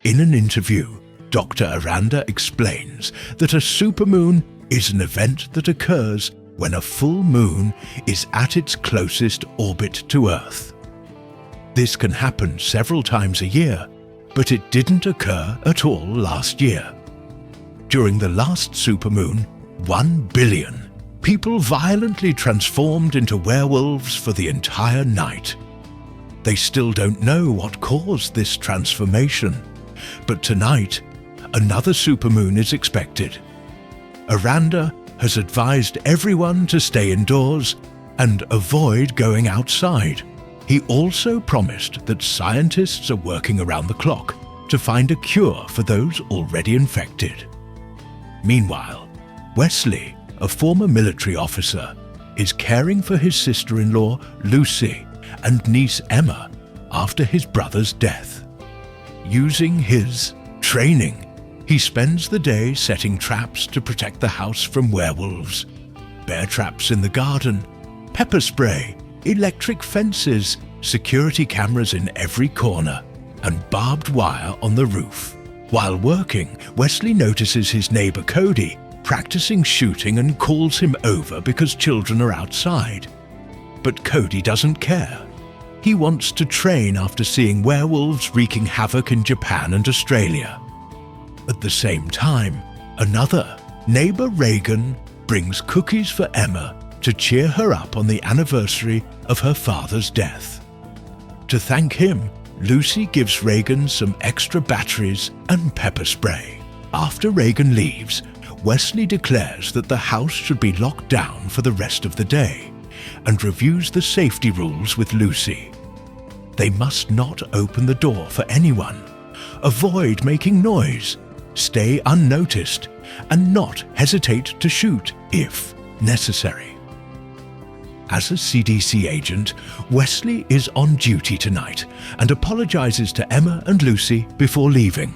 In an interview, Dr. Aranda explains that a supermoon is an event that occurs when a full moon is at its closest orbit to Earth. This can happen several times a year, but it didn't occur at all last year. During the last supermoon, 1 billion people violently transformed into werewolves for the entire night. They still don't know what caused this transformation, but tonight, another supermoon is expected. Aranda has advised everyone to stay indoors and avoid going outside. He also promised that scientists are working around the clock to find a cure for those already infected. Meanwhile, Wesley, a former military officer, is caring for his sister-in-law Lucy and niece Emma after his brother's death. Using his training, he spends the day setting traps to protect the house from werewolves. Bear traps in the garden, pepper spray, electric fences, security cameras in every corner, and barbed wire on the roof. While working, Wesley notices his neighbor Cody practicing shooting and calls him over because children are outside. But Cody doesn't care. He wants to train after seeing werewolves wreaking havoc in Japan and Australia. At the same time, another, neighbor Reagan, brings cookies for Emma to cheer her up on the anniversary of her father's death. To thank him, Lucy gives Reagan some extra batteries and pepper spray. After Reagan leaves, Wesley declares that the house should be locked down for the rest of the day and reviews the safety rules with Lucy. They must not open the door for anyone, avoid making noise, stay unnoticed, and not hesitate to shoot if necessary. As a CDC agent, Wesley is on duty tonight and apologizes to Emma and Lucy before leaving.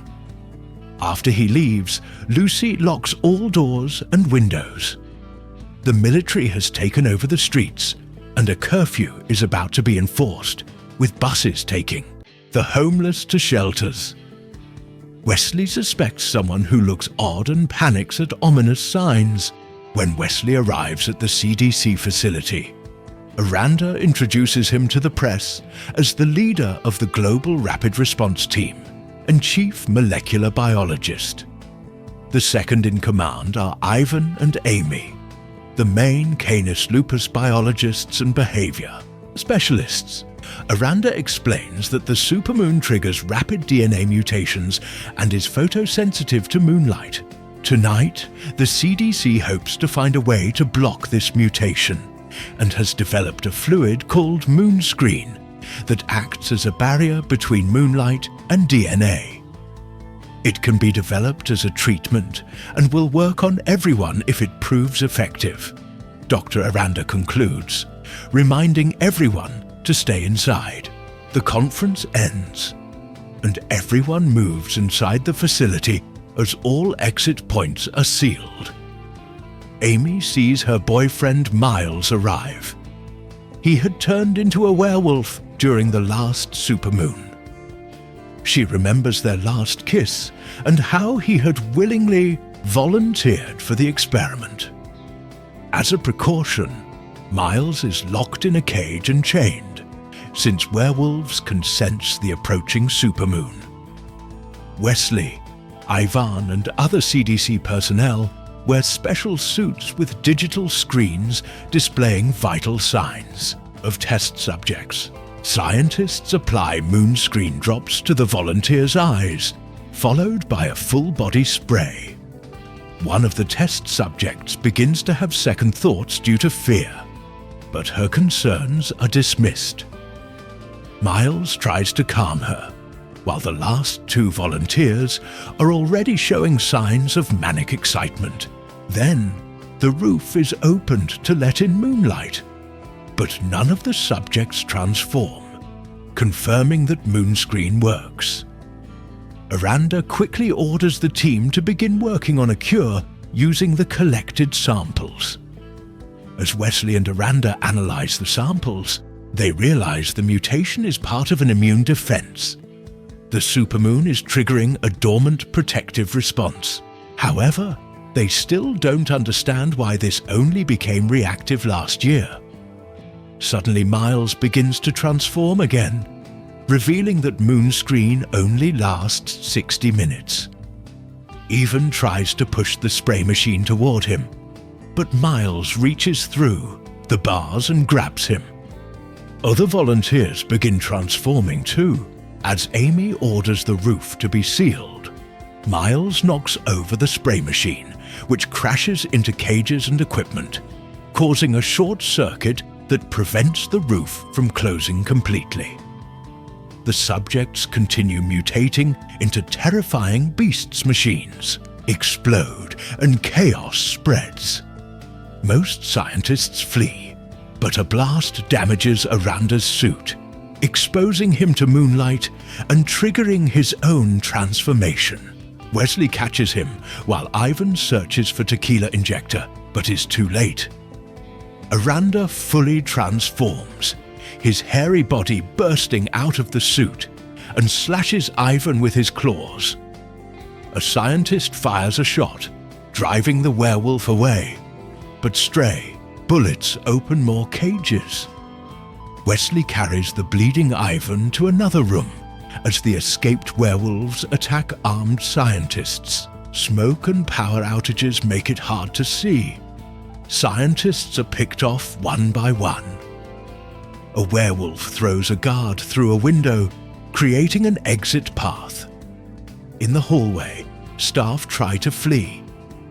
After he leaves, Lucy locks all doors and windows. The military has taken over the streets, and a curfew is about to be enforced, with buses taking the homeless to shelters. Wesley suspects someone who looks odd and panics at ominous signs. When Wesley arrives at the CDC facility, Aranda introduces him to the press as the leader of the Global Rapid Response Team and chief molecular biologist. The second in command are Ivan and Amy, the main Canis lupus biologists and behavior specialists. Aranda explains that the supermoon triggers rapid DNA mutations and is photosensitive to moonlight. Tonight, the CDC hopes to find a way to block this mutation and has developed a fluid called moonscreen that acts as a barrier between moonlight and DNA. It can be developed as a treatment and will work on everyone if it proves effective. Dr. Aranda concludes, reminding everyone to stay inside. The conference ends, and everyone moves inside the facility as all exit points are sealed. Amy sees her boyfriend Miles arrive. He had turned into a werewolf during the last supermoon. She remembers their last kiss and how he had willingly volunteered for the experiment. As a precaution, Miles is locked in a cage and chained, since werewolves can sense the approaching supermoon. Wesley, Ivan, and other CDC personnel wear special suits with digital screens displaying vital signs of test subjects. Scientists apply moonscreen drops to the volunteers' eyes, followed by a full-body spray. One of the test subjects begins to have second thoughts due to fear, but her concerns are dismissed. Miles tries to calm her, while the last two volunteers are already showing signs of manic excitement. Then, the roof is opened to let in moonlight, but none of the subjects transform, confirming that moonscreen works. Aranda quickly orders the team to begin working on a cure using the collected samples. As Wesley and Aranda analyze the samples, they realize the mutation is part of an immune defense. The supermoon is triggering a dormant protective response. However, they still don't understand why this only became reactive last year. Suddenly Miles begins to transform again, revealing that Moonscreen only lasts 60 minutes. Even tries to push the spray machine toward him, but Miles reaches through the bars and grabs him. Other volunteers begin transforming too, as Amy orders the roof to be sealed. Miles knocks over the spray machine, which crashes into cages and equipment, causing a short circuit that prevents the roof from closing completely. The subjects continue mutating into terrifying beasts machines, explode, and chaos spreads. Most scientists flee, but a blast damages Aranda's suit, exposing him to moonlight and triggering his own transformation. Wesley catches him while Ivan searches for Tequila Injector, but is too late. Aranda fully transforms, his hairy body bursting out of the suit, and slashes Ivan with his claws. A scientist fires a shot, driving the werewolf away, but stray bullets open more cages. Wesley carries the bleeding Ivan to another room as the escaped werewolves attack armed scientists. Smoke and power outages make it hard to see. Scientists are picked off one by one. A werewolf throws a guard through a window, creating an exit path. In the hallway, staff try to flee,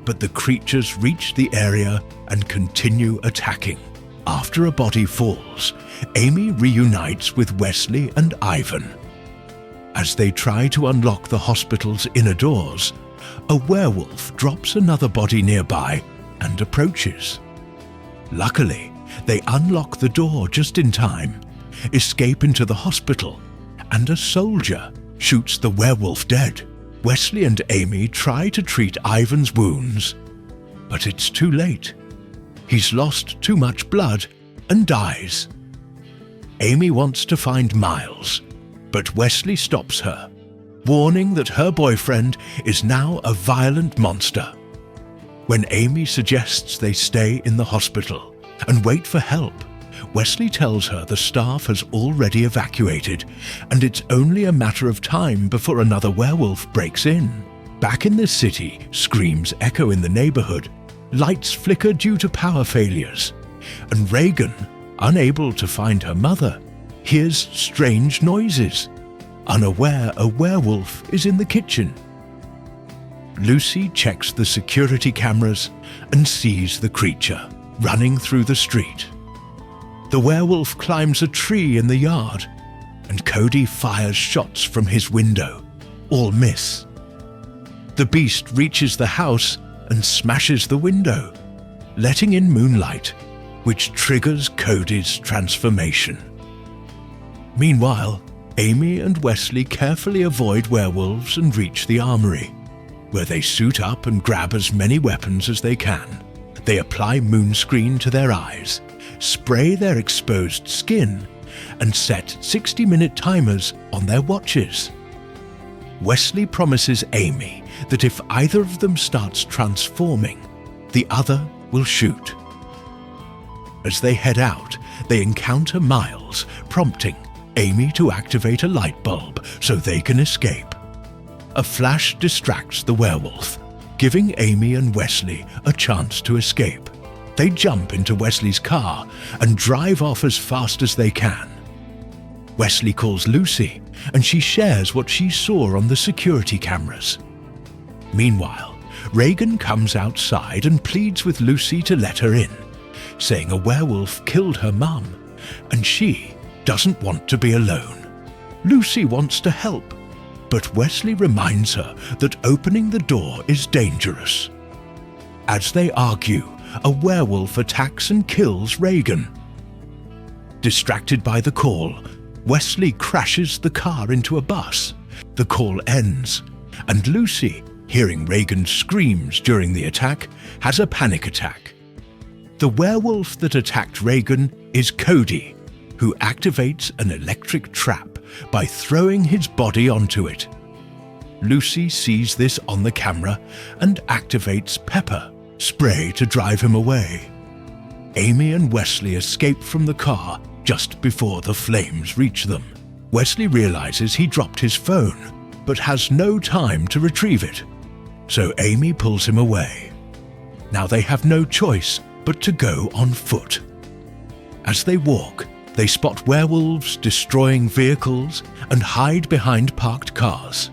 but the creatures reach the area and continue attacking. After a body falls, Amy reunites with Wesley and Ivan. As they try to unlock the hospital's inner doors, a werewolf drops another body nearby and approaches. Luckily, they unlock the door just in time, escape into the hospital, and a soldier shoots the werewolf dead. Wesley and Amy try to treat Ivan's wounds, but it's too late. He's lost too much blood and dies. Amy wants to find Miles, but Wesley stops her, warning that her boyfriend is now a violent monster. When Amy suggests they stay in the hospital and wait for help, Wesley tells her the staff has already evacuated and it's only a matter of time before another werewolf breaks in. Back in the city, screams echo in the neighborhood, lights flicker due to power failures, and Reagan, unable to find her mother, hears strange noises, unaware a werewolf is in the kitchen. Lucy checks the security cameras and sees the creature running through the street. The werewolf climbs a tree in the yard, and Cody fires shots from his window, all miss. The beast reaches the house and smashes the window, letting in moonlight, which triggers Cody's transformation. Meanwhile, Amy and Wesley carefully avoid werewolves and reach the armory, where they suit up and grab as many weapons as they can. They apply Moonscreen to their eyes, spray their exposed skin, and set 60-minute timers on their watches. Wesley promises Amy that if either of them starts transforming, the other will shoot. As they head out, they encounter Miles, prompting Amy to activate a light bulb so they can escape. A flash distracts the werewolf, giving Amy and Wesley a chance to escape. They jump into Wesley's car and drive off as fast as they can. Wesley calls Lucy, and she shares what she saw on the security cameras. Meanwhile, Reagan comes outside and pleads with Lucy to let her in, saying a werewolf killed her mum, and she doesn't want to be alone. Lucy wants to help, but Wesley reminds her that opening the door is dangerous. As they argue, a werewolf attacks and kills Reagan. Distracted by the call, Wesley crashes the car into a bus. The call ends, and Lucy, hearing Reagan's screams during the attack, has a panic attack. The werewolf that attacked Reagan is Cody, who activates an electric trap by throwing his body onto it. Lucy sees this on the camera and activates pepper spray to drive him away. Amy and Wesley escape from the car just before the flames reach them. Wesley realizes he dropped his phone, but has no time to retrieve it, so Amy pulls him away. Now they have no choice but to go on foot. As they walk, they spot werewolves destroying vehicles and hide behind parked cars.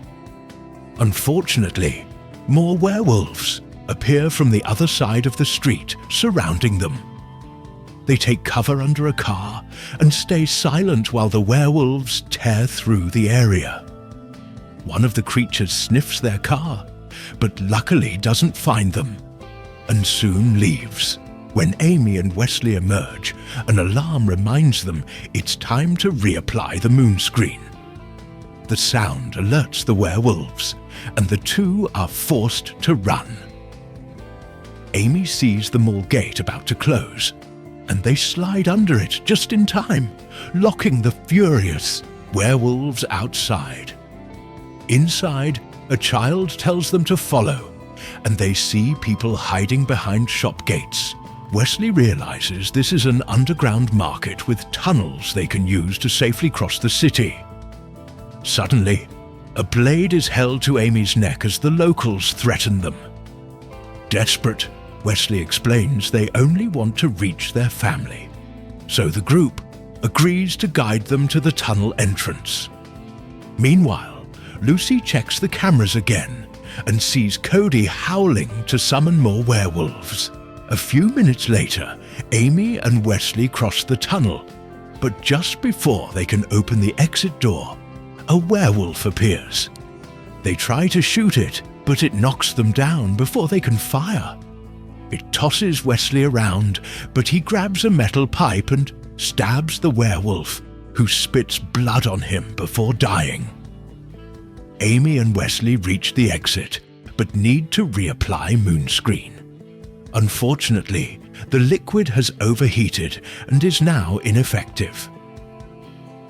Unfortunately, more werewolves appear from the other side of the street, surrounding them. They take cover under a car and stay silent while the werewolves tear through the area. One of the creatures sniffs their car, but luckily doesn't find them, and soon leaves. When Amy and Wesley emerge, an alarm reminds them it's time to reapply the moon screen. The sound alerts the werewolves, and the two are forced to run. Amy sees the mall gate about to close, and they slide under it just in time, locking the furious werewolves outside. Inside, a child tells them to follow, and they see people hiding behind shop gates. Wesley realizes this is an underground market with tunnels they can use to safely cross the city. Suddenly, a blade is held to Amy's neck as the locals threaten them. Desperate, Wesley explains they only want to reach their family, so the group agrees to guide them to the tunnel entrance. Meanwhile, Lucy checks the cameras again and sees Cody howling to summon more werewolves. A few minutes later, Amy and Wesley cross the tunnel, but just before they can open the exit door, a werewolf appears. They try to shoot it, but it knocks them down before they can fire. It tosses Wesley around, but he grabs a metal pipe and stabs the werewolf, who spits blood on him before dying. Amy and Wesley reach the exit, but need to reapply Moonscreen. Unfortunately, the liquid has overheated and is now ineffective.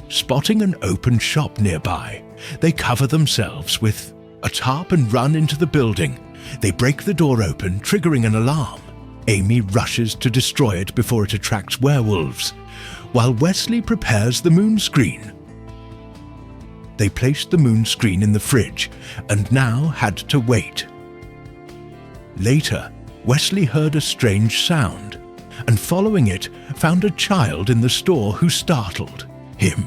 Spotting an open shop nearby, they cover themselves with a tarp and run into the building. They break the door open, triggering an alarm. Amy rushes to destroy it before it attracts werewolves, while Wesley prepares the moon screen. They placed the moon screen in the fridge and now had to wait. Later, Wesley heard a strange sound, and following it, found a child in the store who startled him.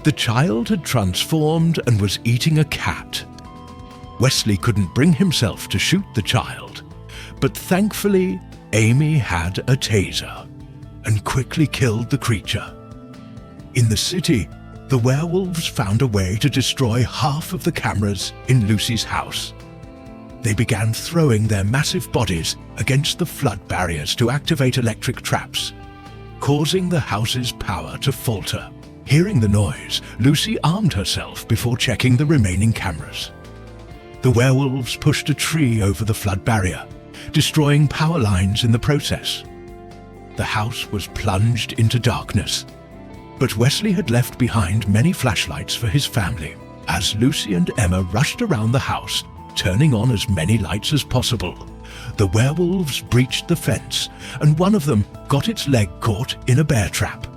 The child had transformed and was eating a cat. Wesley couldn't bring himself to shoot the child, but thankfully, Amy had a taser and quickly killed the creature. In the city, the werewolves found a way to destroy half of the cameras in Lucy's house. They began throwing their massive bodies against the flood barriers to activate electric traps, causing the house's power to falter. Hearing the noise, Lucy armed herself before checking the remaining cameras. The werewolves pushed a tree over the flood barrier, destroying power lines in the process. The house was plunged into darkness, but Wesley had left behind many flashlights for his family. As Lucy and Emma rushed around the house, turning on as many lights as possible, the werewolves breached the fence, and one of them got its leg caught in a bear trap.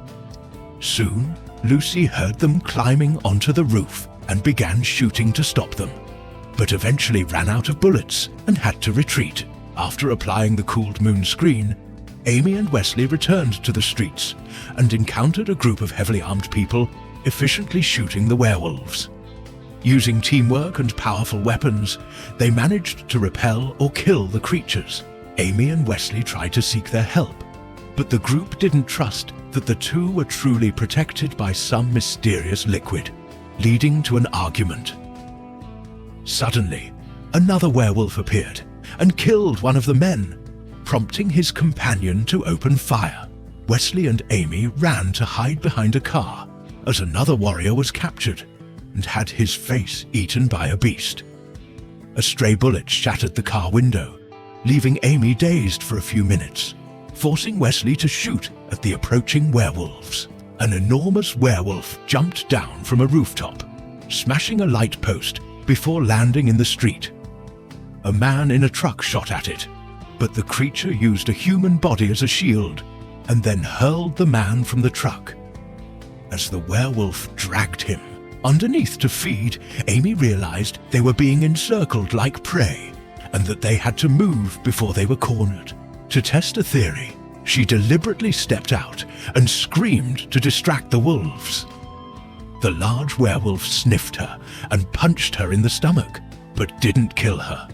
Soon, Lucy heard them climbing onto the roof and began shooting to stop them, but eventually ran out of bullets and had to retreat. After applying the cooled moon screen, Amy and Wesley returned to the streets and encountered a group of heavily armed people efficiently shooting the werewolves. Using teamwork and powerful weapons, they managed to repel or kill the creatures. Amy and Wesley tried to seek their help, but the group didn't trust that the two were truly protected by some mysterious liquid, leading to an argument. Suddenly, another werewolf appeared and killed one of the men, prompting his companion to open fire. Wesley and Amy ran to hide behind a car as another warrior was captured and had his face eaten by a beast. A stray bullet shattered the car window, leaving Amy dazed for a few minutes, forcing Wesley to shoot at the approaching werewolves. an enormous werewolf jumped down from a rooftop, smashing a light post before landing in the street. A man in a truck shot at it, but the creature used a human body as a shield and then hurled the man from the truck. As the werewolf dragged him underneath to feed, Amy realized they were being encircled like prey and that they had to move before they were cornered. To test a theory, she deliberately stepped out and screamed to distract the wolves. The large werewolf sniffed her and punched her in the stomach, but didn't kill her.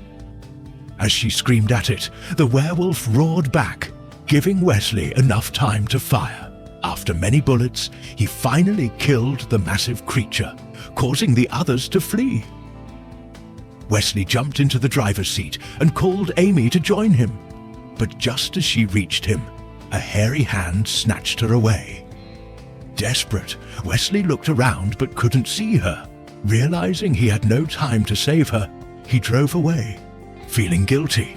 As she screamed at it, the werewolf roared back, giving Wesley enough time to fire. After many bullets, he finally killed the massive creature, causing the others to flee. Wesley jumped into the driver's seat and called Amy to join him, but just as she reached him, a hairy hand snatched her away. Desperate, Wesley looked around but couldn't see her. Realizing he had no time to save her, he drove away, feeling guilty.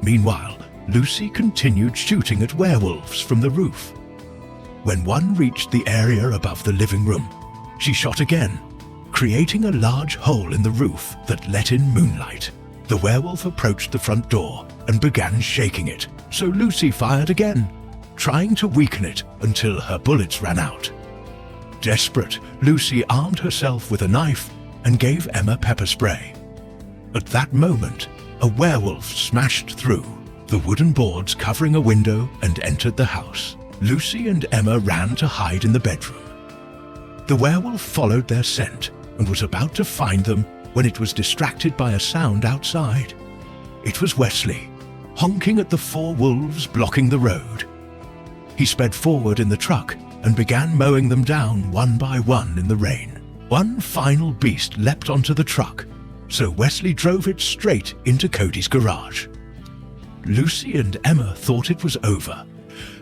Meanwhile, Lucy continued shooting at werewolves from the roof. When one reached the area above the living room, she shot again, creating a large hole in the roof that let in moonlight. The werewolf approached the front door and began shaking it, so Lucy fired again, trying to weaken it until her bullets ran out. Desperate, Lucy armed herself with a knife and gave Emma pepper spray. At that moment, a werewolf smashed through the wooden boards covering a window and entered the house. Lucy and Emma ran to hide in the bedroom. The werewolf followed their scent and was about to find them when it was distracted by a sound outside. It was Wesley, honking at the 4 wolves blocking the road. He sped forward in the truck and began mowing them down one by one in the rain. One final beast leapt onto the truck, so Wesley drove it straight into Cody's garage. Lucy and Emma thought it was over,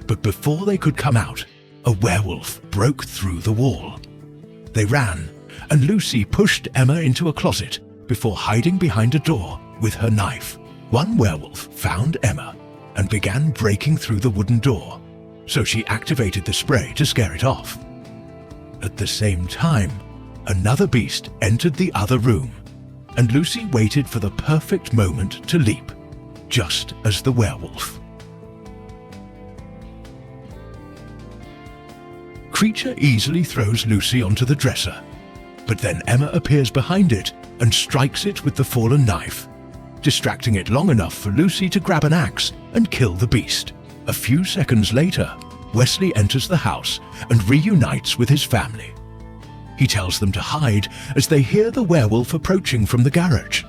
but before they could come out, a werewolf broke through the wall. They ran, and Lucy pushed Emma into a closet before hiding behind a door with her knife. One werewolf found Emma and began breaking through the wooden door, so she activated the spray to scare it off. At the same time, another beast entered the other room, and Lucy waited for the perfect moment to leap, just as the werewolf. Creature easily throws Lucy onto the dresser, but then Emma appears behind it and strikes it with the fallen knife, distracting it long enough for Lucy to grab an axe and kill the beast. A few seconds later, Wesley enters the house and reunites with his family. He tells them to hide as they hear the werewolf approaching from the garage.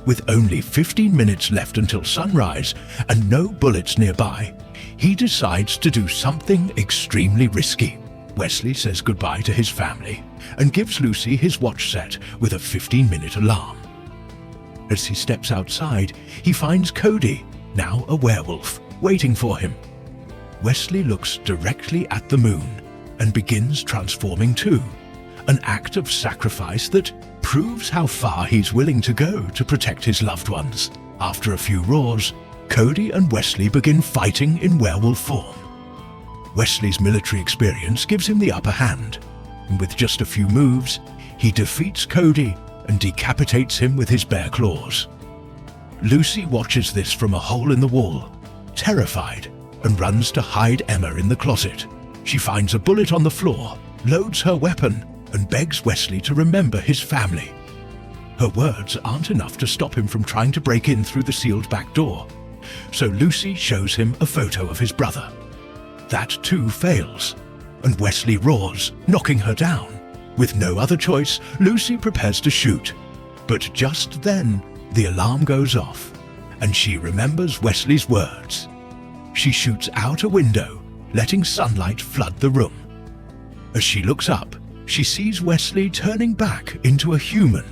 With only 15 minutes left until sunrise and no bullets nearby, he decides to do something extremely risky. Wesley says goodbye to his family and gives Lucy his watch set with a 15-minute alarm. As he steps outside, he finds Cody, now a werewolf, waiting for him. Wesley looks directly at the moon and begins transforming too, an act of sacrifice that proves how far he's willing to go to protect his loved ones. After a few roars, Cody and Wesley begin fighting in werewolf form. Wesley's military experience gives him the upper hand, and with just a few moves, he defeats Cody and decapitates him with his bare claws. Lucy watches this from a hole in the wall, terrified, and runs to hide Emma in the closet. She finds a bullet on the floor, loads her weapon, and begs Wesley to remember his family. Her words aren't enough to stop him from trying to break in through the sealed back door, so Lucy shows him a photo of his brother. That too fails, and Wesley roars, knocking her down. With no other choice, Lucy prepares to shoot, but just then the alarm goes off, and she remembers Wesley's words. She shoots out a window, letting sunlight flood the room. As she looks up, she sees Wesley turning back into a human